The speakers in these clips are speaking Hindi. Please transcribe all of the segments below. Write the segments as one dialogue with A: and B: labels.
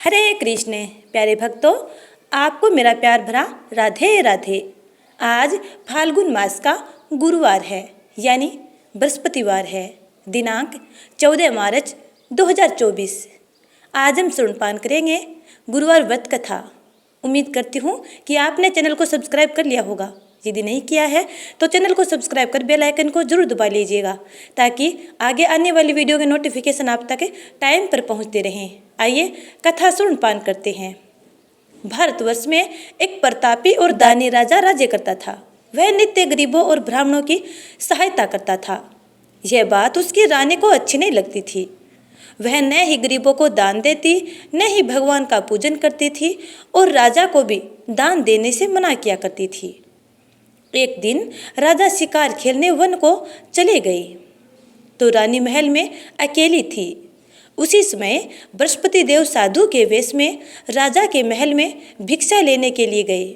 A: हरे कृष्ण प्यारे भक्तों, आपको मेरा प्यार भरा राधे राधे। आज फाल्गुन मास का गुरुवार है, यानी बृहस्पतिवार है। दिनांक 14 मार्च 2024। आज हम सुनपान करेंगे गुरुवार व्रत कथा। उम्मीद करती हूँ कि आपने चैनल को सब्सक्राइब कर लिया होगा। यदि नहीं किया है तो चैनल को सब्सक्राइब कर बेल आइकन को जरूर दबा लीजिएगा, ताकि आगे आने वाली वीडियो के नोटिफिकेशन आप तक टाइम पर पहुंचते रहें। आइए कथा सुनपान करते हैं। भारतवर्ष में एक प्रतापी और दानी राजा राज्य करता था। वह नित्य गरीबों और ब्राह्मणों की सहायता करता था। यह बात उसकी रानी को अच्छी नहीं लगती थी। वह न ही गरीबों को दान देती, न ही भगवान का पूजन करती थी, और राजा को भी दान देने से मना किया करती थी। एक दिन राजा शिकार खेलने वन को चले गई तो रानी महल में अकेली थी। उसी समय बृहस्पति देव साधु के वेश में राजा के महल में भिक्षा लेने के लिए गए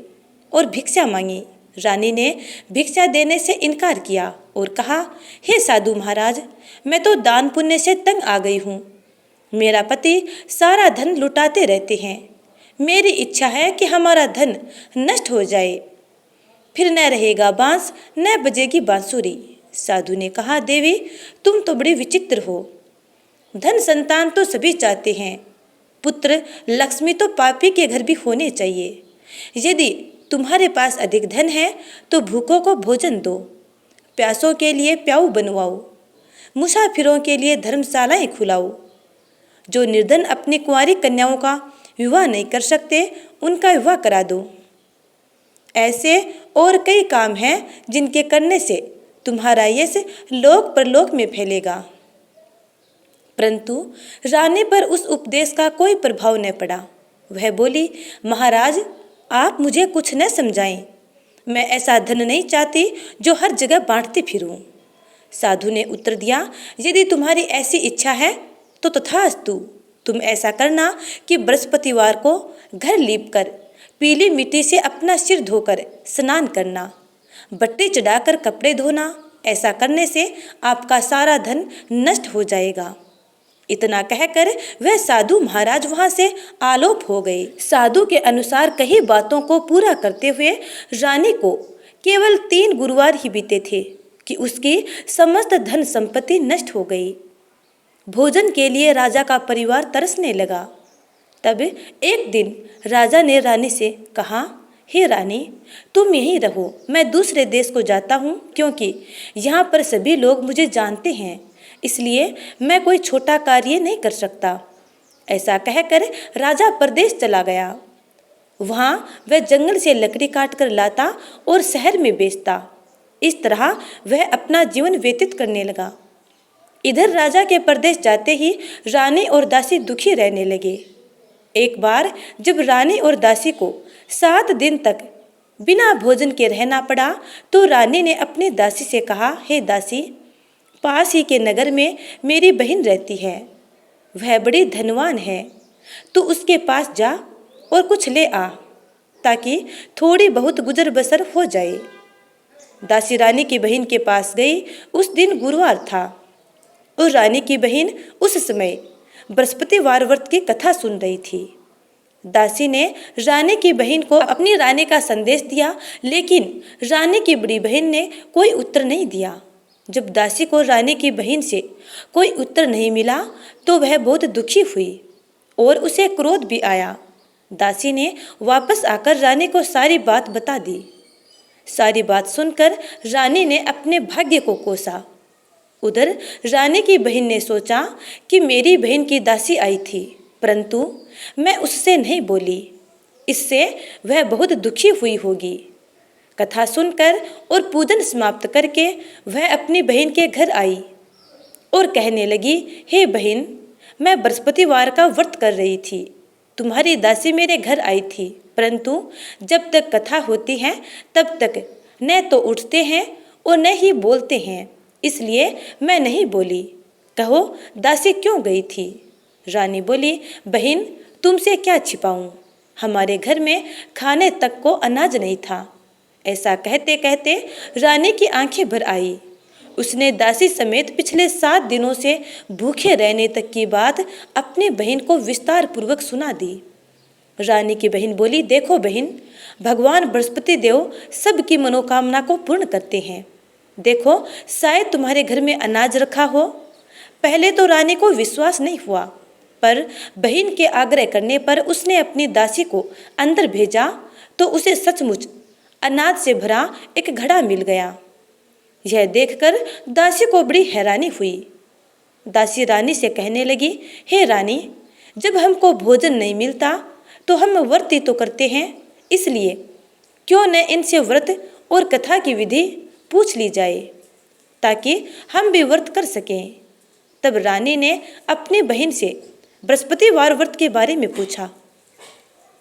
A: और भिक्षा मांगी। रानी ने भिक्षा देने से इनकार किया और कहा, हे साधु महाराज, मैं तो दान पुण्य से तंग आ गई हूँ। मेरा पति सारा धन लुटाते रहते हैं। मेरी इच्छा है कि हमारा धन नष्ट हो जाए, फिर न रहेगा बांस न बजेगी बांसुरी। साधु ने कहा, देवी तुम तो बड़ी विचित्र हो। धन संतान तो सभी चाहते हैं, पुत्र लक्ष्मी तो पापी के घर भी होने चाहिए। यदि तुम्हारे पास अधिक धन है तो भूखों को भोजन दो, प्यासों के लिए प्याऊ बनवाओ, मुसाफिरों के लिए धर्मशालाएं खुलाओ। जो निर्धन अपनी कुंवारी कन्याओं का विवाह नहीं कर सकते, उनका विवाह करा दो। ऐसे और कई काम हैं जिनके करने से तुम्हारा यश लोक परलोक में फैलेगा। परंतु रानी पर उस उपदेश का कोई प्रभाव न पड़ा। वह बोली, महाराज आप मुझे कुछ न समझाएं। मैं ऐसा धन नहीं चाहती जो हर जगह बांटती फिरूं। साधु ने उत्तर दिया, यदि तुम्हारी ऐसी इच्छा है तो तथास्तु। तुम ऐसा करना कि बृहस्पतिवार को घर लीपकर पीली मिट्टी से अपना सिर धोकर स्नान करना, बट्टी चढ़ाकर कपड़े धोना। ऐसा करने से आपका सारा धन नष्ट हो जाएगा। इतना कहकर वह साधु महाराज वहां से आलोप हो गए। साधु के अनुसार कई बातों को पूरा करते हुए रानी को केवल 3 गुरुवार ही बीते थे कि उसकी समस्त धन संपत्ति नष्ट हो गई। भोजन के लिए राजा का परिवार तरसने लगा। तब एक दिन राजा ने रानी से कहा, हे रानी, तुम यहीं रहो, मैं दूसरे देश को जाता हूँ, क्योंकि यहाँ पर सभी लोग मुझे जानते हैं, इसलिए मैं कोई छोटा कार्य नहीं कर सकता। ऐसा कहकर राजा परदेश चला गया। वहाँ वह जंगल से लकड़ी काट कर लाता और शहर में बेचता। इस तरह वह अपना जीवन व्यतीत करने लगा। इधर राजा के परदेश जाते ही रानी और दासी दुखी रहने लगे। एक बार जब रानी और दासी को 7 दिन तक बिना भोजन के रहना पड़ा तो रानी ने अपनी दासी से कहा, हे दासी, पास ही के नगर में मेरी बहन रहती है, वह बड़ी धनवान है। तू उसके पास जा और कुछ ले आ, ताकि थोड़ी बहुत गुजर बसर हो जाए। दासी रानी की बहन के पास गई। उस दिन गुरुवार था और रानी की बहन उस समय बृहस्पतिवार व्रत की कथा सुन रही थी। दासी ने रानी की बहन को अपनी रानी का संदेश दिया, लेकिन रानी की बड़ी बहन ने कोई उत्तर नहीं दिया। जब दासी को रानी की बहन से कोई उत्तर नहीं मिला तो वह बहुत दुखी हुई और उसे क्रोध भी आया। दासी ने वापस आकर रानी को सारी बात बता दी। सारी बात सुनकर रानी ने अपने भाग्य को कोसा। उधर रानी की बहन ने सोचा कि मेरी बहन की दासी आई थी, परंतु मैं उससे नहीं बोली, इससे वह बहुत दुखी हुई होगी। कथा सुनकर और पूजन समाप्त करके वह अपनी बहन के घर आई और कहने लगी, हे बहन, मैं बृहस्पतिवार का व्रत कर रही थी। तुम्हारी दासी मेरे घर आई थी, परंतु जब तक कथा होती है तब तक न तो उठते हैं और न ही बोलते हैं, इसलिए मैं नहीं बोली। कहो दासी क्यों गई थी? रानी बोली, बहन, तुमसे क्या छिपाऊं, हमारे घर में खाने तक को अनाज नहीं था। ऐसा कहते कहते रानी की आंखें भर आई। उसने दासी समेत पिछले 7 दिनों से भूखे रहने तक की बात अपनी बहन को विस्तार पूर्वक सुना दी। रानी की बहन बोली, देखो बहन, भगवान बृहस्पति देव सबकी मनोकामना को पूर्ण करते हैं। देखो, शायद तुम्हारे घर में अनाज रखा हो। पहले तो रानी को विश्वास नहीं हुआ, पर बहन के आग्रह करने पर उसने अपनी दासी को अंदर भेजा तो उसे सचमुच अनाज से भरा एक घड़ा मिल गया। यह देखकर दासी को बड़ी हैरानी हुई। दासी रानी से कहने लगी, हे रानी, जब हमको भोजन नहीं मिलता तो हम व्रत ही तो करते हैं, इसलिए क्यों न इनसे व्रत और कथा की विधि पूछ ली जाए ताकि हम भी व्रत कर सकें। तब रानी ने अपनी बहन से बृहस्पतिवार व्रत के बारे में पूछा।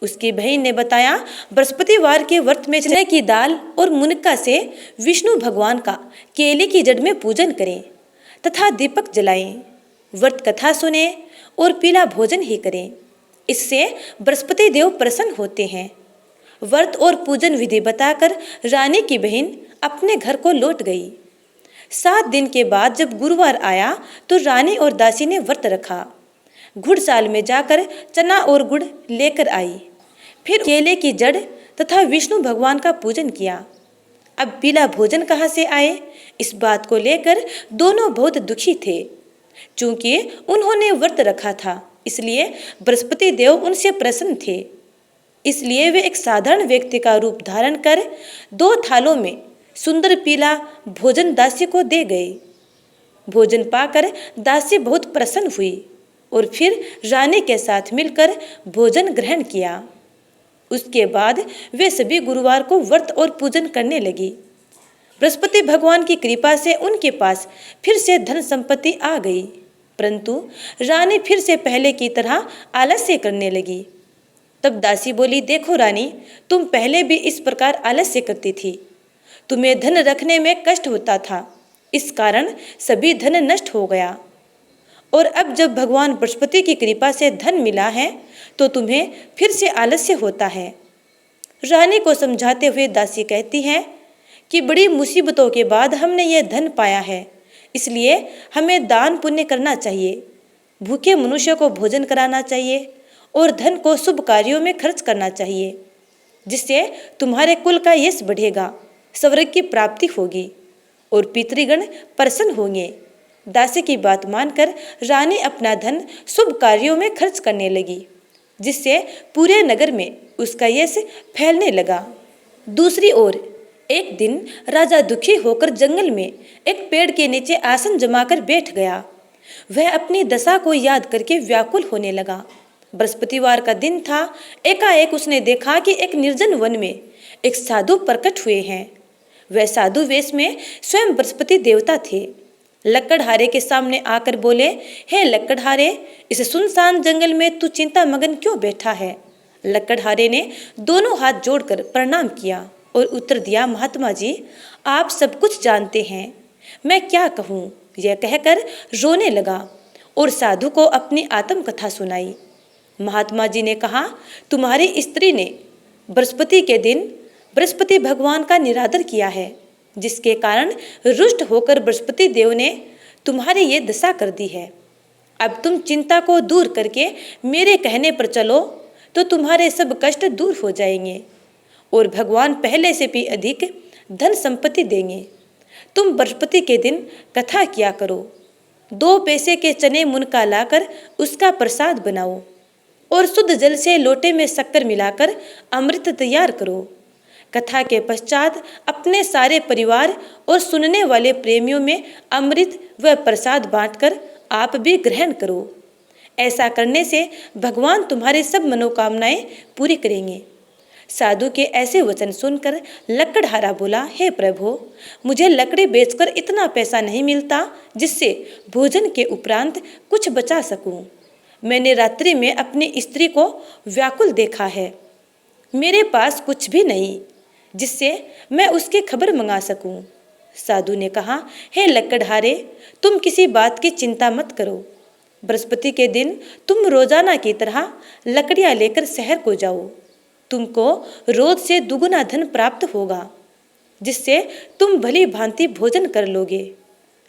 A: उसकी बहन ने बताया, बृहस्पतिवार के व्रत में चने की दाल और मुनक्का से विष्णु भगवान का केले की जड़ में पूजन करें तथा दीपक जलाएं, व्रत कथा सुने और पीला भोजन ही करें। इससे बृहस्पति देव प्रसन्न होते हैं। व्रत और पूजन विधि बताकर रानी की बहन अपने घर को लौट गई। 7 दिन के बाद जब गुरुवार आया तो रानी और दासी ने व्रत रखा। घुड़साल में जाकर चना और गुड़ लेकर आई, फिर केले की जड़ तथा विष्णु भगवान का पूजन किया। अब पीला भोजन कहाँ से आए, इस बात को लेकर दोनों बहुत दुखी थे। चूंकि उन्होंने व्रत रखा था, इसलिए बृहस्पति देव उनसे प्रसन्न थे। इसलिए वे एक साधारण व्यक्ति का रूप धारण कर 2 थालों में सुंदर पीला भोजन दासी को दे गए। भोजन पाकर दासी बहुत प्रसन्न हुई और फिर रानी के साथ मिलकर भोजन ग्रहण किया। उसके बाद वे सभी गुरुवार को व्रत और पूजन करने लगी। बृहस्पति भगवान की कृपा से उनके पास फिर से धन संपत्ति आ गई, परंतु रानी फिर से पहले की तरह आलस्य करने लगी। तब दासी बोली, देखो रानी, तुम पहले भी इस प्रकार आलस्य करती थी। तुम्हें धन रखने में कष्ट होता था, इस कारण सभी धन नष्ट हो गया। और अब जब भगवान बृहस्पति की कृपा से धन मिला है तो तुम्हें फिर से आलस्य होता है। रानी को समझाते हुए दासी कहती है कि बड़ी मुसीबतों के बाद हमने यह धन पाया है, इसलिए हमें दान पुण्य करना चाहिए, भूखे मनुष्य को भोजन कराना चाहिए और धन को शुभ कार्यों में खर्च करना चाहिए, जिससे तुम्हारे कुल का यश बढ़ेगा, स्वर्ग की प्राप्ति होगी और पितृगण प्रसन्न होंगे। दासी की बात मानकर रानी अपना धन शुभ कार्यों में खर्च करने लगी, जिससे पूरे नगर में उसका यश फैलने लगा। दूसरी ओर एक दिन राजा दुखी होकर जंगल में एक पेड़ के नीचे आसन जमाकर बैठ गया। वह अपनी दशा को याद करके व्याकुल होने लगा। बृहस्पतिवार का दिन था। एकाएक उसने देखा कि एक निर्जन वन में एक साधु प्रकट हुए हैं। वह साधु वेश में स्वयं बृहस्पति देवता थे। लकड़हारे के सामने आकर बोले, हे लकड़हारे, इस सुनसान जंगल में तू चिंता मगन क्यों बैठा है? लकड़हारे ने दोनों हाथ जोड़कर प्रणाम किया और उत्तर दिया, महात्मा जी, आप सब कुछ जानते हैं, मैं क्या कहूँ? यह कहकर रोने लगा और साधु को अपनी आत्मकथा सुनाई। महात्मा जी ने कहा, तुम्हारी स्त्री ने बृहस्पति के दिन बृहस्पति भगवान का निरादर किया है, जिसके कारण रुष्ट होकर बृहस्पति देव ने तुम्हारी ये दशा कर दी है। अब तुम चिंता को दूर करके मेरे कहने पर चलो तो तुम्हारे सब कष्ट दूर हो जाएंगे और भगवान पहले से भी अधिक धन संपत्ति देंगे। तुम बृहस्पति के दिन कथा किया करो। 2 पैसे के चने मुनका लाकर उसका प्रसाद बनाओ और शुद्ध जल से लोटे में शक्कर मिलाकर अमृत तैयार करो। कथा के पश्चात अपने सारे परिवार और सुनने वाले प्रेमियों में अमृत व प्रसाद बांटकर आप भी ग्रहण करो। ऐसा करने से भगवान तुम्हारी सब मनोकामनाएं पूरी करेंगे। साधु के ऐसे वचन सुनकर लकड़हारा बोला, हे प्रभु, मुझे लकड़ी बेचकर इतना पैसा नहीं मिलता जिससे भोजन के उपरांत कुछ बचा सकूं। मैंने रात्रि में अपनी स्त्री को व्याकुल देखा है। मेरे पास कुछ भी नहीं जिससे मैं उसकी खबर मंगा सकूं। साधु ने कहा, हे लकड़हारे, तुम किसी बात की चिंता मत करो। बृहस्पति के दिन तुम रोजाना की तरह लकड़ियां लेकर शहर को जाओ। तुमको रोज से दुगुना धन प्राप्त होगा, जिससे तुम भली भांति भोजन कर लोगे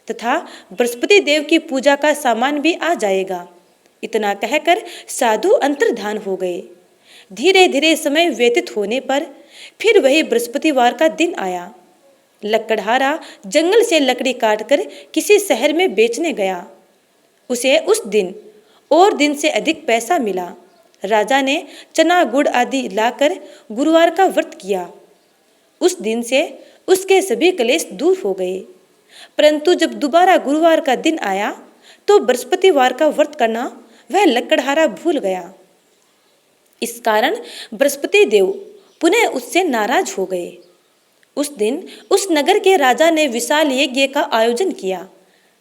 A: तथा बृहस्पति देव की पूजा का सामान भी आ जाएगा। इतना कहकर साधु अंतर्धान हो गए। धीरे धीरे समय व्यतीत होने पर फिर वही बृहस्पतिवार का दिन आया। लकड़हारा जंगल से लकड़ी काटकर किसी शहर में बेचने गया। उसे उस दिन और दिन से अधिक पैसा मिला। राजा ने चना गुड़ आदि लाकर गुरुवार का व्रत किया। उस दिन से उसके सभी क्लेश दूर हो गए। परंतु जब दोबारा गुरुवार का दिन आया तो बृहस्पतिवार का व्रत करना वह लकड़हारा भूल गया। इस कारण बृहस्पति देव पुनः उससे नाराज हो गए। उस दिन उस नगर के राजा ने विशाल यज्ञ का आयोजन किया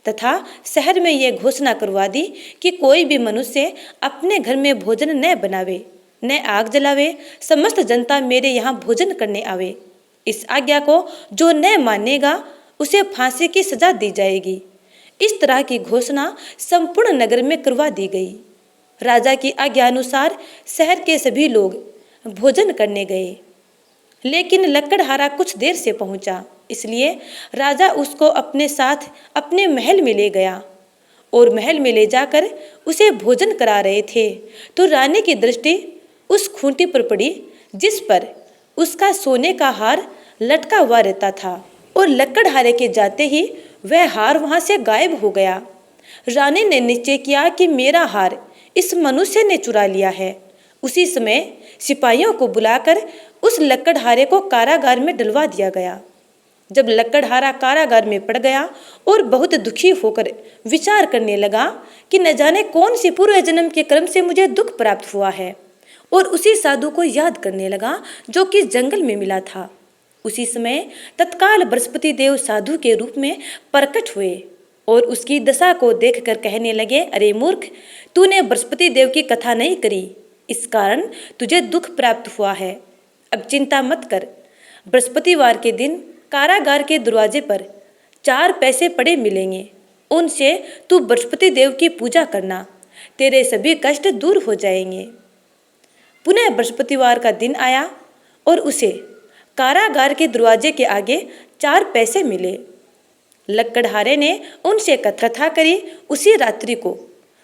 A: तथा शहर में यह घोषणा करवा दी कि कोई भी मनुष्य अपने घर में भोजन न बनावे, न आग जलावे, समस्त जनता मेरे यहाँ भोजन करने आवे। इस आज्ञा को जो न मानेगा उसे फांसी की सजा दी जाएगी। इस तरह की घोषणा संपूर्ण नगर में करवा दी गई। राजा की आज्ञा अनुसार शहर के सभी लोग भोजन करने गए, लेकिन लकड़हारा कुछ देर से पहुंचा, इसलिए राजा उसको अपने साथ अपने महल में ले गया और महल में ले जाकर उसे भोजन करा रहे थे तो रानी की दृष्टि उस खूंटी पर पड़ी जिस पर उसका सोने का हार लटका हुआ रहता था और लकड़हारे के जाते ही वह हार वहां से गायब हो गया। रानी ने निश्चय किया कि मेरा हार इस मनुष्य ने चुरा लिया है। उसी समय सिपाहियों को बुलाकर उस लकड़हारे को कारागार में डलवा दिया गया। जब लकड़हारा कारागार में पड़ गया और बहुत दुखी होकर विचार करने लगा कि न जाने कौन सी पूर्व जन्म के कर्म से मुझे दुख प्राप्त हुआ है, और उसी साधु को याद करने लगा जो कि जंगल में मिला था। उसी समय तत्काल बृहस्पति देव साधु के रूप में प्रकट हुए और उसकी दशा को देखकर कहने लगे, अरे मूर्ख, तूने बृहस्पति देव की कथा नहीं करी, इस कारण तुझे दुख प्राप्त हुआ है। अब चिंता मत कर। बृहस्पतिवार के दिन कारागार के दरवाजे पर 4 पैसे पड़े मिलेंगे, उनसे तू बृहस्पति देव की पूजा करना, तेरे सभी कष्ट दूर हो जाएंगे। पुनः बृहस्पतिवार का दिन आया और उसे कारागार के दरवाजे के आगे 4 पैसे मिले। लकड़हारे ने उनसे कथा करी। उसी रात्रि को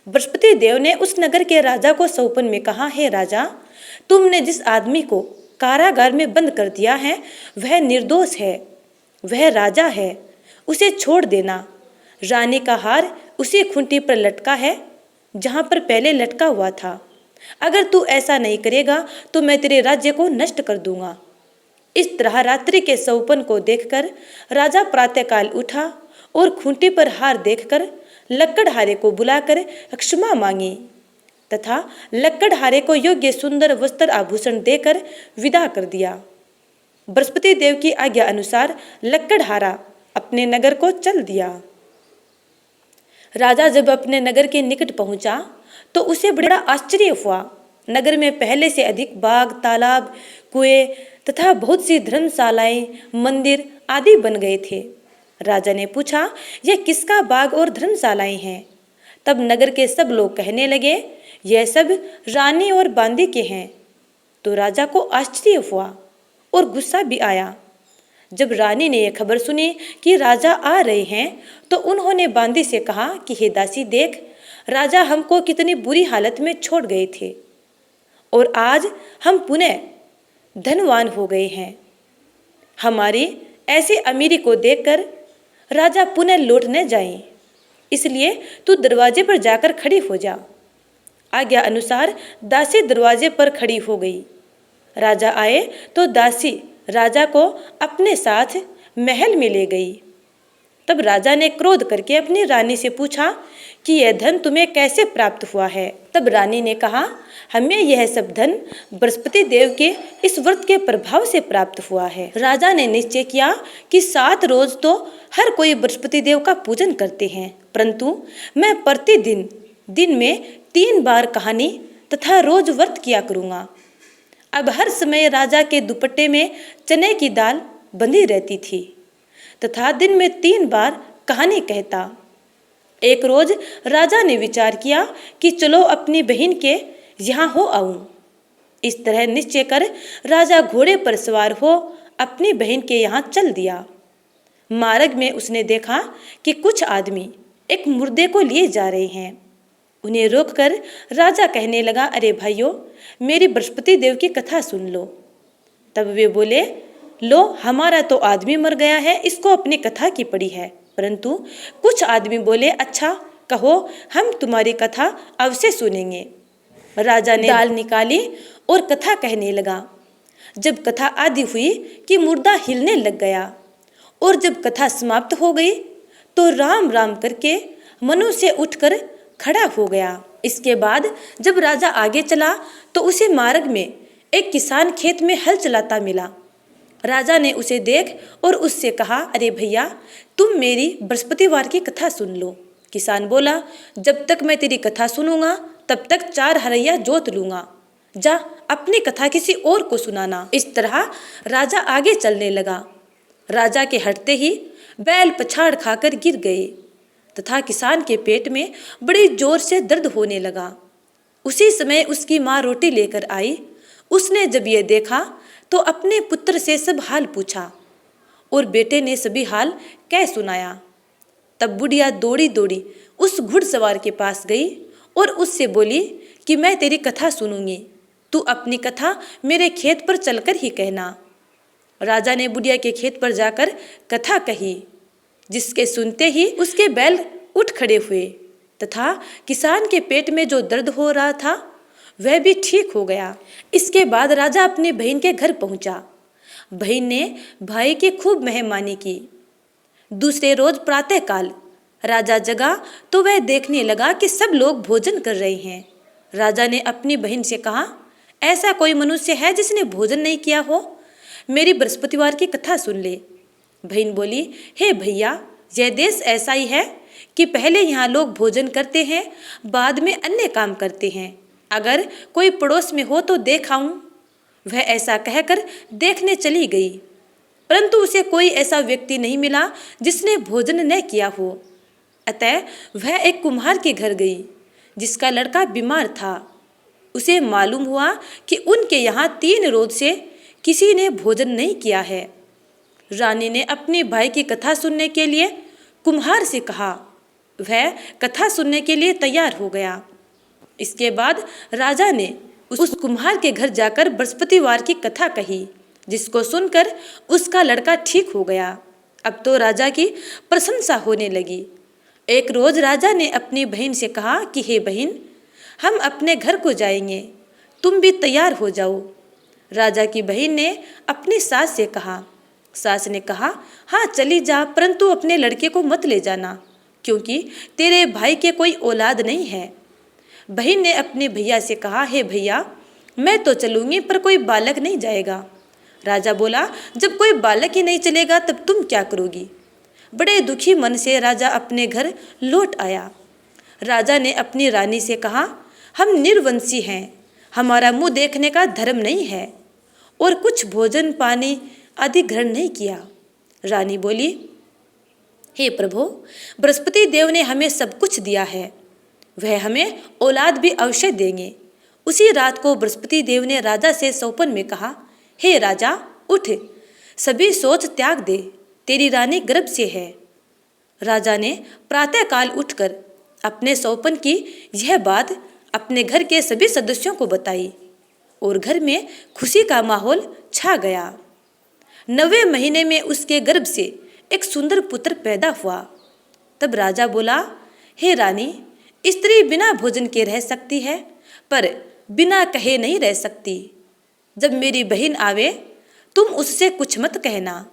A: बृहस्पति देव ने उस नगर के राजा को सौपन में कहा, हे राजा, तुमने जिस आदमी को कारागार में बंद कर दिया है वह निर्दोष है, वह राजा है, उसे छोड़ देना। रानी का हार उसी खूंटी पर लटका है जहां पर पहले लटका हुआ था। अगर तू ऐसा नहीं करेगा तो मैं तेरे राज्य को नष्ट कर दूंगा। इस तरह रात्रि के सौपन को देखकर राजा प्रातःकाल उठा और खूंटी पर हार देखकर लकड़हारे को बुलाकर क्षमा मांगी तथा लकड़हारे को योग्य सुंदर वस्त्र आभूषण देकर विदा कर दिया। बृहस्पति देव की आज्ञा अनुसार लकड़हारा अपने नगर को चल दिया। राजा जब अपने नगर के निकट पहुंचा तो उसे बड़ा आश्चर्य हुआ। नगर में पहले से अधिक बाग, तालाब, कुएं तथा बहुत सी धर्मशालाएं, मंदिर आदि बन गए थे। राजा ने पूछा, यह किसका बाग और धर्मशालाएं हैं? तब नगर के सब लोग कहने लगे, यह सब रानी और बांदी के हैं। तो राजा को आश्चर्य हुआ और गुस्सा भी आया। जब रानी ने यह खबर सुनी कि राजा आ रहे हैं तो उन्होंने बांदी से कहा कि हे दासी, देख, राजा हमको कितनी बुरी हालत में छोड़ गए थे और आज हम पुनः धनवान हो गए हैं। हमारी ऐसी अमीरी को देखकर राजा पुनः लौट न जाए, इसलिए तू दरवाजे पर जाकर खड़ी हो जा। आज्ञा अनुसार दासी दरवाजे पर खड़ी हो गई। राजा आए तो दासी राजा को अपने साथ महल में ले गई। तब राजा ने क्रोध करके अपनी रानी से पूछा कि यह धन तुम्हें कैसे प्राप्त हुआ है? तब रानी ने कहा, हमें यह सब धन बृहस्पति देव के इस व्रत के प्रभाव से प्राप्त हुआ है। राजा ने निश्चय किया कि 7 रोज तो हर कोई बृहस्पति देव का पूजन करते हैं, परंतु मैं प्रतिदिन दिन में 3 बार कहानी तथा रोज व्रत किया करूँगा। अब हर समय राजा के दुपट्टे में चने की दाल बंधी रहती थी तथा दिन में 3 बार कहानी कहता। एक रोज राजा ने विचार किया कि चलो अपनी बहन के यहाँ हो आऊं। इस तरह निश्चय कर राजा घोड़े पर सवार हो अपनी बहन के यहाँ चल दिया। मार्ग में उसने देखा कि कुछ आदमी एक मुर्दे को लिए जा रहे हैं। उन्हें रोककर राजा कहने लगा, अरे भाइयों, मेरी बृहस्पति देव की कथा सुन लो। तब वे बोले, लो, हमारा तो आदमी मर गया है, इसको अपनी कथा की पड़ी है। परंतु कुछ आदमी बोले, अच्छा कहो, हम तुम्हारी कथा अवश्य सुनेंगे। राजा ने दाल निकाली और कथा कहने लगा। जब कथा आदि हुई कि मुर्दा हिलने लग गया और जब कथा समाप्त हो गई तो राम राम करके मनु से उठकर खड़ा हो गया। इसके बाद जब राजा आगे चला तो उसे मार्ग में एक किसान खेत में हल चलाता मिला। राजा ने उसे देख और उससे कहा, अरे भैया, तुम मेरी बृहस्पतिवार की कथा सुन लो। किसान बोला, जब तक मैं तेरी कथा सुनूंगा तब तक 4 हरैया जोत लूंगा। जा अपनी कथा किसी और को सुनाना। इस तरह राजा आगे चलने लगा। राजा के हटते ही बैल पछाड़ खाकर गिर गए तथा किसान के पेट में बड़ी जोर से दर्द होने लगा। उसी समय उसकी माँ रोटी लेकर आई। उसने जब ये देखा तो अपने पुत्र से सब हाल पूछा और बेटे ने सभी हाल कह सुनाया। तब बुढ़िया दौड़ी दौड़ी उस घुड़सवार के पास गई और उससे बोली कि मैं तेरी कथा सुनूंगी, तू अपनी कथा मेरे खेत पर चलकर ही कहना। राजा ने बुढ़िया के खेत पर जाकर कथा कही, जिसके सुनते ही उसके बैल उठ खड़े हुए तथा किसान के पेट में जो दर्द हो रहा था वह भी ठीक हो गया। इसके बाद राजा अपनी बहन के घर पहुंचा। बहन ने भाई की खूब मेहमानी की। दूसरे रोज प्रातःकाल राजा जगा तो वह देखने लगा कि सब लोग भोजन कर रहे हैं। राजा ने अपनी बहन से कहा, ऐसा कोई मनुष्य है जिसने भोजन नहीं किया हो? मेरी बृहस्पतिवार की कथा सुन ले। बहन बोली, हे भैया, यह देश ऐसा ही है कि पहले यहाँ लोग भोजन करते हैं, बाद में अन्य काम करते हैं। अगर कोई पड़ोस में हो तो देख आऊं। वह ऐसा कहकर देखने चली गई, परंतु उसे कोई ऐसा व्यक्ति नहीं मिला जिसने भोजन न किया हो। अतः वह एक कुम्हार के घर गई जिसका लड़का बीमार था। उसे मालूम हुआ कि उनके यहाँ 3 रोज से किसी ने भोजन नहीं किया है। रानी ने अपने भाई की कथा सुनने के लिए कुम्हार से कहा। वह कथा सुनने के लिए तैयार हो गया। इसके बाद राजा ने उस कुम्हार के घर जाकर बृहस्पतिवार की कथा कही, जिसको सुनकर उसका लड़का ठीक हो गया। अब तो राजा की प्रशंसा होने लगी। एक रोज राजा ने अपनी बहन से कहा कि हे बहन, हम अपने घर को जाएंगे, तुम भी तैयार हो जाओ। राजा की बहन ने अपनी सास से कहा। सास ने कहा, हाँ चली जा, परंतु अपने लड़के को मत ले जाना, क्योंकि तेरे भाई के कोई औलाद नहीं है। बहन ने अपने भैया से कहा, हे भैया, मैं तो चलूंगी पर कोई बालक नहीं जाएगा। राजा बोला, जब कोई बालक ही नहीं चलेगा तब तुम क्या करोगी? बड़े दुखी मन से राजा अपने घर लौट आया। राजा ने अपनी रानी से कहा, हम निर्वंशी हैं, हमारा मुंह देखने का धर्म नहीं है और कुछ भोजन पानी आदि ग्रहण नहीं किया। रानी बोली, हे प्रभु, बृहस्पति देव ने हमें सब कुछ दिया है, वह हमें औलाद भी अवश्य देंगे। उसी रात को बृहस्पति देव ने राजा से सौपन में कहा, हे राजा, उठ, सभी सोच त्याग दे, तेरी रानी गर्भ से है। राजा ने प्रातःकाल उठकर अपने सौपन की यह बात अपने घर के सभी सदस्यों को बताई और घर में खुशी का माहौल छा गया। 9वें महीने में उसके गर्भ से एक सुंदर पुत्र पैदा हुआ। तब राजा बोला, हे रानी, स्त्री बिना भोजन के रह सकती है, पर बिना कहे नहीं रह सकती। जब मेरी बहन आवे तुम उससे कुछ मत कहना।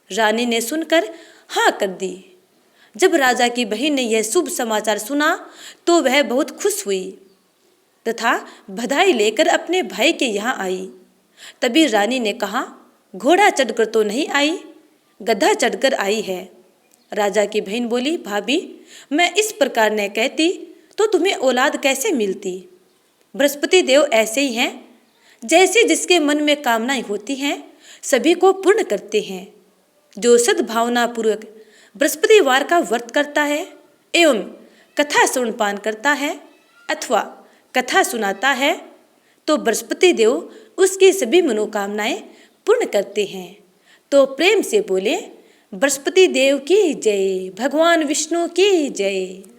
A: रानी ने सुनकर हाँ कर दी। जब राजा की बहन ने यह शुभ समाचार सुना तो वह बहुत खुश हुई तथा बधाई लेकर अपने भाई के यहाँ आई। तभी रानी ने कहा, घोड़ा चढ़कर तो नहीं आई, गधा चढ़कर आई है। राजा की बहन बोली, भाभी, मैं इस प्रकार न कहती तो तुम्हें औलाद कैसे मिलती? बृहस्पति देव ऐसे ही हैं, जैसे जिसके मन में कामनाएं होती हैं सभी को पूर्ण करते हैं। जो सद्भावना पूर्वक बृहस्पतिवार का व्रत करता है एवं कथा सुनपान करता है अथवा कथा सुनाता है तो बृहस्पति देव उसकी सभी मनोकामनाएं पूर्ण करते हैं। तो प्रेम से बोले, बृहस्पति देव की जय, भगवान विष्णु की जय।